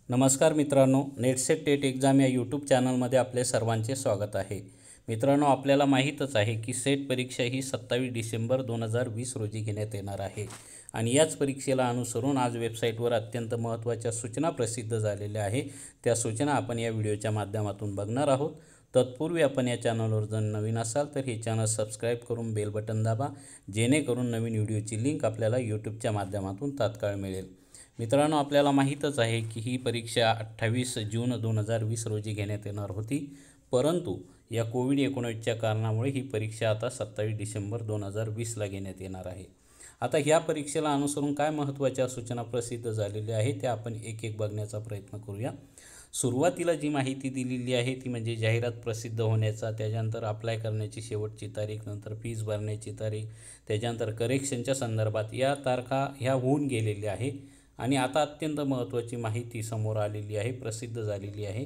नमस्कार मित्रांनो, NET SET TET exam या यूट्यूब चॅनलमध्ये आपले सर्वांचे स्वागत आहे। मित्रांनो, आपल्याला माहीतच आहे की सेट परीक्षा ही 27 डिसेंबर 2020 रोजी घेण्यात येणार आहे आणि याच परीक्षेला अनुसरून आज वेबसाईटवर अत्यंत महत्त्वाच्या सूचना प्रसिद्ध झालेल्या आहे। त्या सूचना आपण या व्हिडिओच्या माध्यमातून बघणार आहोत। तत्पूर्वी आपण या चॅनलवर जर नवीन असाल तर हे चॅनल सबस्क्राईब करून बेल बटन दाबा, जेणेकरून नवीन व्हिडिओची लिंक आपल्याला यूट्यूबच्या माध्यमातून तात्काळ मिळेल। मित्रांनो, आपल्याला माहीतच आहे की ही परीक्षा 28 जून 2020 रोजी घेण्यात येणार होती, परंतु या कोविड-19च्या कारणामुळे ही परीक्षा आता 27 डिसेंबर 2020ला घेण्यात येणार आहे। आता ह्या परीक्षेला अनुसरून काय महत्त्वाच्या सूचना प्रसिद्ध झालेल्या आहेत त्या आपण एक एक बघण्याचा प्रयत्न करूया। सुरुवातीला जी माहिती दिलेली आहे ती म्हणजे जाहिरात प्रसिद्ध होण्याचा, त्याच्यानंतर अप्लाय करण्याची शेवटची तारीख, नंतर फीस भरण्याची तारीख, त्याच्यानंतर करेक्शनच्या संदर्भात या तारखा ह्या होऊन गेलेल्या आहे। आणि आता अत्यंत महत्त्वाची माहिती समोर आलेली आहे, प्रसिद्ध झालेली आहे,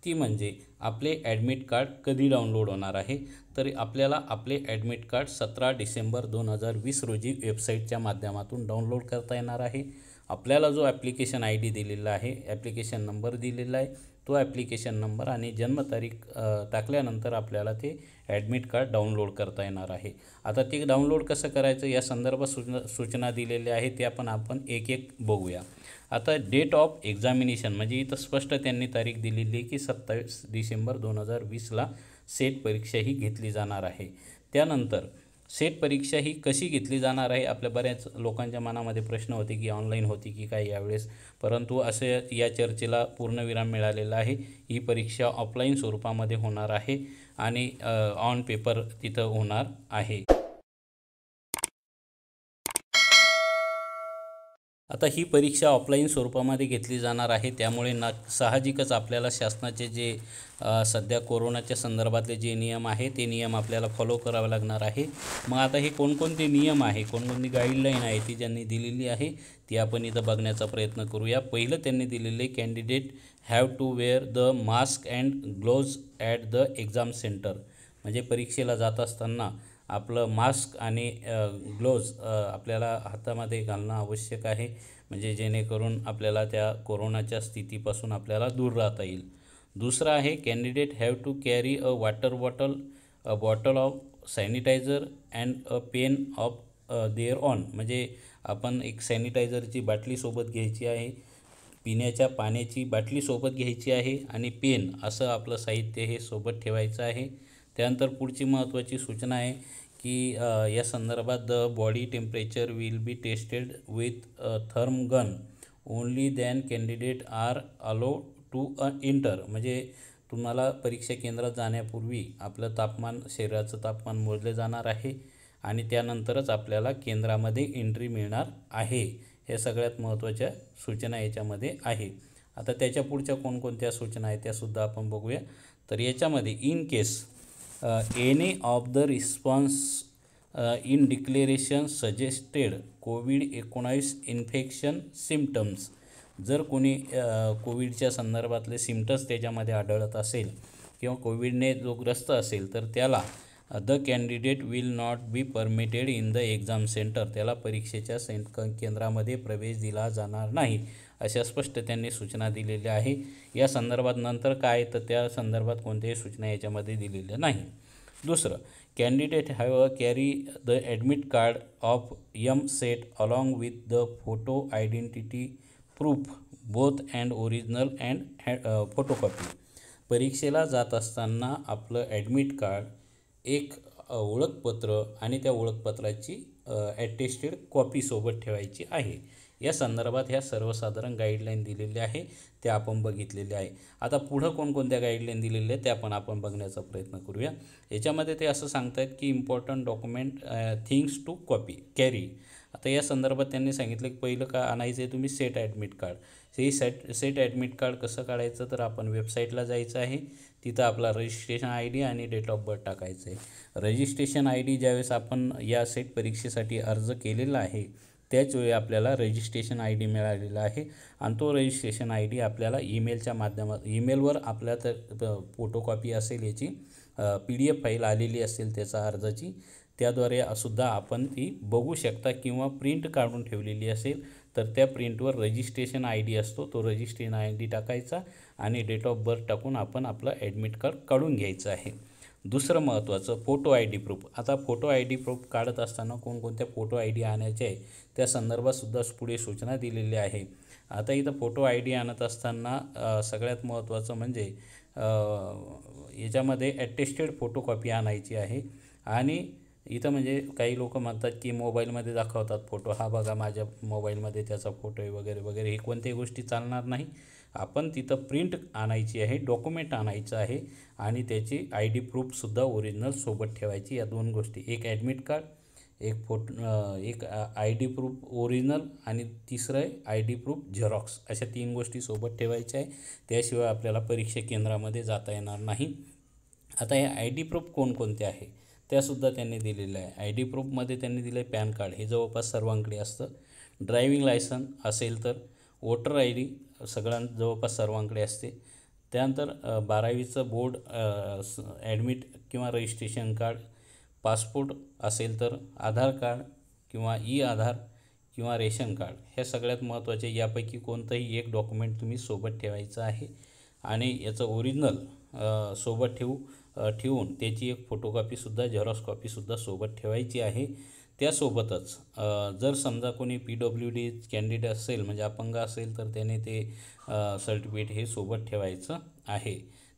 ती म्हणजे आपले ॲडमिट कार्ड कधी डाउनलोड होणार आहे। तर आपल्याला आपले ॲडमिट कार्ड 17 डिसेंबर 2020 रोजी वेबसाईटच्या माध्यमातून डाउनलोड करता येणार आहे। आपल्याला जो ॲप्लिकेशन ID दिलेला आहे, ॲप्लिकेशन नंबर दिलेला आहे, तो ॲप्लिकेशन नंबर आणि जन्मतारीख टाकल्यानंतर आपल्याला ते ॲडमिट कार्ड डाउनलोड करता येणार आहे। आता ते डाउनलोड कसं करायचं या संदर्भात सूचना दिलेल्या आहेत, ते आपण एक एक बघूया। आता डेट ऑफ एक्झामिनेशन म्हणजे इथं स्पष्ट त्यांनी तारीख दिलेली आहे की 27 डिसेंबर 2020ला सेट परीक्षा ही घेतली जाणार आहे। त्यानंतर सेट परीक्षा ही कशी घेतली जाणार आहे, आपल्या बऱ्याच लोकांच्या मनामध्ये प्रश्न होते की ऑनलाईन होती की काय यावेळेस, परंतु असे या चर्चेला पूर्णविराम मिळालेला आहे। ही परीक्षा ऑफलाईन स्वरूपामध्ये होणार आहे आणि ऑन पेपर तिथं होणार आहे। आता ही परीक्षा ऑफलाईन स्वरूपामध्ये घेतली जाणार आहे, त्यामुळे साहजिकच आपल्याला शासनाचे जे सध्या कोरोनाच्या संदर्भातले जे नियम आहे ते नियम आपल्याला फॉलो करावे लागणार आहे। मग आता हे कोणकोणते नियम आहे, कोणकोणती गाईडलाईन आहे ती ज्यांनी दिलेली आहे ती आपण इथं बघण्याचा प्रयत्न करूया। पहिलं त्यांनी दिलेले candidate have to wear the mask and gloves at the exam centre, म्हणजे परीक्षेला जात असताना आपलं मास्क आणि ग्लोव्ज आपल्याला हातामध्ये घालणं आवश्यक आहे, म्हणजे जेणेकरून आपल्याला त्या कोरोनाच्या स्थितीपासून आपल्याला दूर राहता येईल। दुसरं आहे candidate have to carry a water bottle, a bottle of sanitiser and a pen of their own, म्हणजे आपण एक सॅनिटायझरची बाटली सोबत घ्यायची आहे, पिण्याच्या पाण्याची बाटली सोबत घ्यायची आहे आणि पेन असं आपलं साहित्य हे सोबत ठेवायचं आहे। त्यानंतर पुढची महत्त्वाची सूचना आहे की या संदर्भात the body temperature will be tested with therm gun only then candidate are allow to enter, म्हणजे तुम्हाला परीक्षा केंद्रात जाण्यापूर्वी आपलं तापमान, शरीराचं तापमान मोजले जाणार आहे आणि त्यानंतरच आपल्याला केंद्रामध्ये एंट्री मिळणार आहे। हे सगळ्यात महत्त्वाच्या सूचना याच्यामध्ये आहे। आता त्याच्या पुढच्या कोणकोणत्या सूचना आहेत त्यासुद्धा आपण बघूया। तर याच्यामध्ये in case any of the response in declaration suggested covid infection symptoms, जर कोणी कोविडच्या संदर्भातले सिम्पटम्स त्याच्यामध्ये आढळत असेल किंवा कोविडने जो ग्रस्त असेल तर त्याला the candidate will not be permitted in the exam centre, त्याला परीक्षेच्या केंद्रामध्ये प्रवेश दिला जाणार नाही, अशा स्पष्ट त्यांनी सूचना दिलेल्या आहे। या संदर्भात नंतर काय तर त्या संदर्भात कोणत्याही सूचना याच्यामध्ये दिलेल्या नाही। दुसरं, candidate have carry the admit card of set along with the photo identity proof both and original and photocopy, परीक्षेला जात असताना आपलं ॲडमिट कार्ड, एक ओळखपत्र आणि त्या ओळखपत्राची ॲटेस्टेड कॉपी सोबत ठेवायची आहे। या संदर्भात ह्या सर्वसाधारण गाईडलाईन दिलेल्या आहे, त्या आपण बघितलेल्या आहे। आता पुढं कोणकोणत्या गाईडलाईन दिलेल्या आहेत त्या आपण बघण्याचा प्रयत्न करूया। याच्यामध्ये ते असं सांगतात की important document things to carry. आता या संदर्भात त्यांनी सांगितलं की पहिलं का आणायचं आहे तुम्ही set admit card. Set admit card कसं काढायचं तर आपण वेबसाईटला जायचं आहे, तिथं आपला रजिस्ट्रेशन ID आणि डेट ऑफ बर्थ टाकायचं आहे। रजिस्ट्रेशन ID ज्यावेळेस आपण या सेट परीक्षेसाठी अर्ज केलेला आहे त्याचवेळी आपल्याला रजिस्ट्रेशन ID मिळालेला आहे आणि तो रजिस्ट्रेशन ID आपल्याला ईमेलच्या माध्यमात, ईमेलवर आपल्या तर फोटोकॉपी असेल, याची PDF फाईल आलेली असेल त्याचा अर्जाची, त्याद्वारे सुद्धा आपण ती बघू शकता किंवा प्रिंट काढून ठेवलेली असेल तर त्या प्रिंटवर रजिस्ट्रेशन ID असतो, तो रजिस्ट्रेशन ID टाकायचा आणि डेट ऑफ बर्थ टाकून आपण आपलं ॲडमिट कार्ड काढून घ्यायचं आहे. दुसरं महत्त्वाचं फोटो ID प्रूफ. आता फोटो ID प्रूफ काढत असताना कोणकोणत्या फोटो ID आणायचे आहे त्या संदर्भातसुद्धा पुढे सूचना दिलेल्या आहे. आता इथं फोटो ID आणत असताना सगळ्यात महत्त्वाचं म्हणजे याच्यामध्ये ॲटेस्टेड फोटोकॉपी आणायची आहे. आणि इथं म्हणजे काही लोक म्हणतात की मोबाईलमध्ये दाखवतात फोटो, हा बघा माझ्या मोबाईलमध्ये त्याचा फोटो आहे वगैरे वगैरे, हे कोणत्याही गोष्टी चालणार नाही. आपण तिथं प्रिंट आणायची आहे, डॉक्युमेंट आणायचं आहे आणि त्याची ID प्रूफसुद्धा ओरिजिनल सोबत ठेवायची. या दोन गोष्टी, एक ॲडमिट कार्ड, एक ID प्रूफ ओरिजिनल आणि तिसरं आहे ID प्रूफ झेरॉक्स. अशा 3 गोष्टी सोबत ठेवायच्या आहे, त्याशिवाय आपल्याला परीक्षा केंद्रामध्ये जाता येणार नाही. आता हे ID प्रूफ कोणकोणते आहे त्यासुद्धा त्यांनी दिलेलं आहे. ID प्रूफमध्ये त्यांनी दिलं आहे पॅन कार्ड, हे जवळपास सर्वांकडे असतं. ड्रायविंग लायसन असेल तर, वोटर ID जवळपास सर्वांकडे असते. त्यानंतर 12वीचं बोर्ड ॲडमिट किंवा रजिस्ट्रेशन कार्ड, पासपोर्ट असेल तर, आधार कार्ड किंवा आधार किंवा रेशन कार्ड, ह्या सगळ्यात महत्त्वाचे. यापैकी कोणतंही एक डॉक्युमेंट तुम्ही सोबत ठेवायचं आहे आणि याचं ओरिजिनल सोबत ठेवून त्याची एक फोटोकॉपीसुद्धा, झेरॉक्स कॉपीसुद्धा सोबत ठेवायची आहे. त्यासोबतच जर समजा कोणी PWD कॅन्डिडेट असेल, म्हणजे अपंग असेल, तर त्याने ते सर्टिफिकेट हे सोबत ठेवायचं आहे.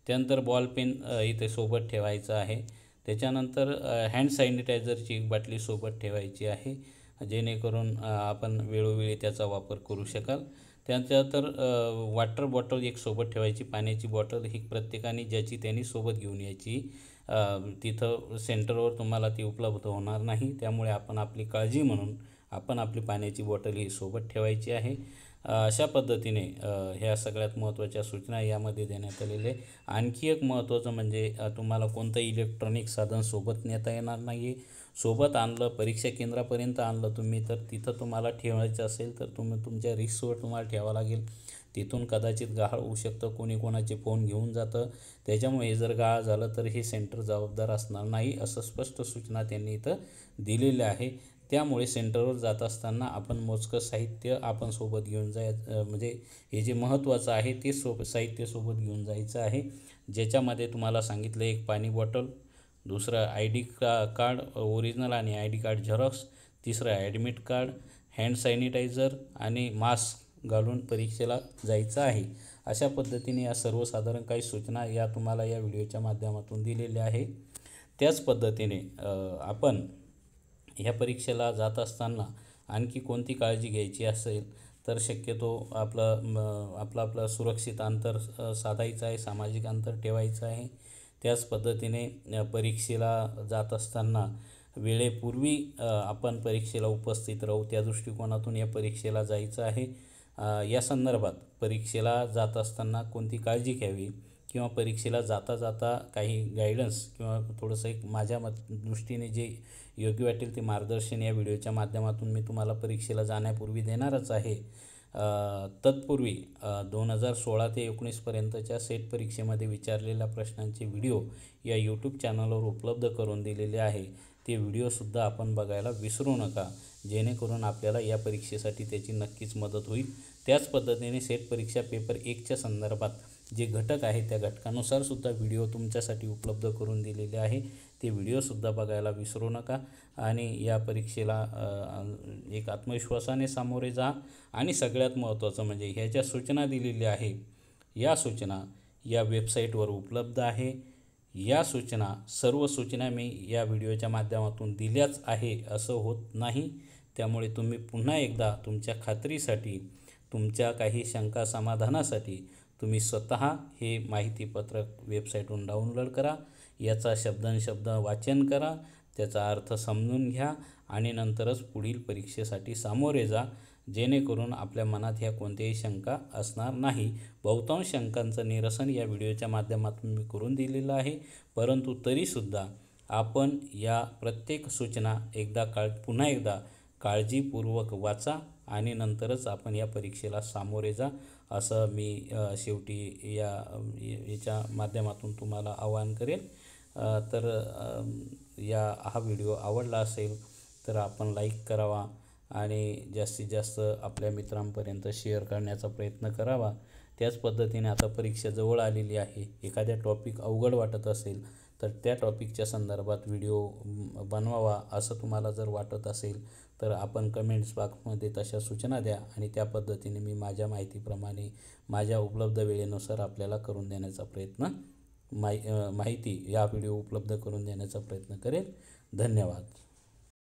त्यानंतर बॉल पेन इथे सोबत ठेवायचं आहे. त्याच्यानंतर हँड सॅनिटायझरची एक बाटली सोबत ठेवायची आहे, जेणेकरून आपण वेळोवेळी त्याचा वापर करू शकाल. त्यानंतर वॉटर बॉटल एक सोबत ठेवायची, पाण्याची बॉटल ही प्रत्येकाने ज्याची त्यांनी सोबत घेऊन यायची. तिथं सेंटरवर तुम्हाला ती उपलब्ध होणार नाही, त्यामुळे आपण आपली काळजी म्हणून आपण आपली पाण्याची बॉटल ही सोबत ठेवायची आहे. अशा पद्धतीने ह्या सगळ्यात महत्त्वाच्या सूचना यामध्ये देण्यात आलेल्या आहे. आणखी एक महत्त्वाचं म्हणजे तुम्हाला कोणतंही इलेक्ट्रॉनिक साधन सोबत नेता येणार नाही. सोबत आणलं, परीक्षा केंद्रापर्यंत आणलं तुम्ही, तर तिथं तुम्हाला ठेवायचं असेल तर तुमच्या रिस्कवर तुम्हाला ठेवावं लागेल. तिथून कदाचित गहाळ होऊ शकतं, कोणी कोणाचे फोन घेऊन जातं. त्याच्यामुळे हे जर गहाळ झालं तर हे सेंटर जबाबदार असणार नाही, असं स्पष्ट सूचना त्यांनी इथं दिलेल्या आहे. त्यामुळे सेंटरवर जात असताना आपण मोजकं साहित्य आपण सोबत घेऊन म्हणजे हे जे महत्त्वाचं आहे ते साहित्य सोबत घेऊन जायचं आहे, ज्याच्यामध्ये तुम्हाला सांगितलं एक पाणी बॉटल, दुसरं ID कार्ड ओरिजिनल आणि ID कार्ड झेरॉक्स, तिसरं ॲडमिट कार्ड, हँड सॅनिटायझर आणि मास्क घालून परीक्षेला जायचं आहे. अशा पद्धतीने या सर्वसाधारण काही सूचना या तुम्हाला या व्हिडिओच्या माध्यमातून दिलेल्या आहे. त्याच पद्धतीने आपण ह्या परीक्षेला जात असताना आणखी कोणती काळजी घ्यायची असेल तर शक्यतो आपलं सुरक्षित अंतर साधायचं आहे, सामाजिक अंतर ठेवायचं आहे. त्याच पद्धतीने परीक्षेला जात असताना वेळेपूर्वी आपण परीक्षेला उपस्थित राहू, त्या दृष्टिकोनातून या परीक्षेला जायचं आहे. या संदर्भात परीक्षेला जात असताना कोणती काळजी घ्यावी किंवा परीक्षेला जाता जाता काही गायडन्स किंवा थोडंसं एक माझ्या दृष्टीने जे योग्य वाटेल ते मार्गदर्शन या व्हिडिओच्या माध्यमातून मी तुम्हाला परीक्षेला जाण्यापूर्वी देणारच आहे. तत्पूर्वी 2016 ते 19पर्यंतच्या सेट परीक्षेमध्ये विचारलेल्या प्रश्नांचे व्हिडिओ या यूट्यूब चॅनलवर उपलब्ध करून दिलेले आहे. ते व्हिडिओसुद्धा आपण बघायला विसरू नका, जेणेकरून आपल्याला या परीक्षेसाठी त्याची नक्कीच मदत होईल. त्याच पद्धतीने सेट परीक्षा पेपर 1च्या संदर्भात जे घटक आहे त्या घटकानुसार सुद्धा व्हिडिओ तुमच्यासाठी उपलब्ध करून दिलेले आहे. ते व्हिडिओसुद्धा बघायला विसरू नका आणि या परीक्षेला एक आत्मविश्वासाने सामोरे जा. आणि सगळ्यात महत्त्वाचं म्हणजे ह्या ज्या सूचना दिलेल्या आहे या सूचना या वेबसाईटवर उपलब्ध आहे. या सर्व सूचना मी या व्हिडिओच्या माध्यमातून दिल्याच आहे असं होत नाही. त्यामुळे तुम्ही पुन्हा एकदा तुमच्या खात्रीसाठी, तुमच्या काही शंका समाधानासाठी तुम्ही स्वतः हे माहितीपत्रक वेबसाईटवरून डाउनलोड करा, याचा शब्दनशब्द वाचन करा, त्याचा अर्थ समजून घ्या आणि नंतरच पुढील परीक्षेसाठी सामोरे जा, जेणेकरून आपल्या मनात ह्या कोणत्याही शंका असणार नाही. बहुतांश शंकांचं निरसन या व्हिडिओच्या माध्यमातून मी करून दिलेलं आहे, परंतु तरीसुद्धा आपण या प्रत्येक सूचना पुन्हा एकदा काळजीपूर्वक वाचा आणि नंतरच आपण या परीक्षेला सामोरे जा, असं मी शेवटी याच्या माध्यमातून तुम्हाला आवाहन करेल. तर हा व्हिडिओ आवडला असेल तर आपण लाईक करावा आणि जास्तीत जास्त आपल्या मित्रांपर्यंत शेअर करण्याचा प्रयत्न करावा. त्याच पद्धतीने आता परीक्षा जवळ आलेली आहे. एखाद्या टॉपिक अवघड वाटत असेल तर त्या टॉपिकच्या संदर्भात व्हिडिओ बनवावा असं तुम्हाला जर वाटत असेल तर आपण कमेंट्स बॉक्समध्ये तशा सूचना द्या आणि त्या पद्धतीने मी माझ्या माहितीप्रमाणे माझ्या उपलब्ध वेळेनुसार आपल्याला करून देण्याचा प्रयत्न माहिती या व्हिडिओ उपलब्ध करून देण्याचा प्रयत्न करेल. धन्यवाद.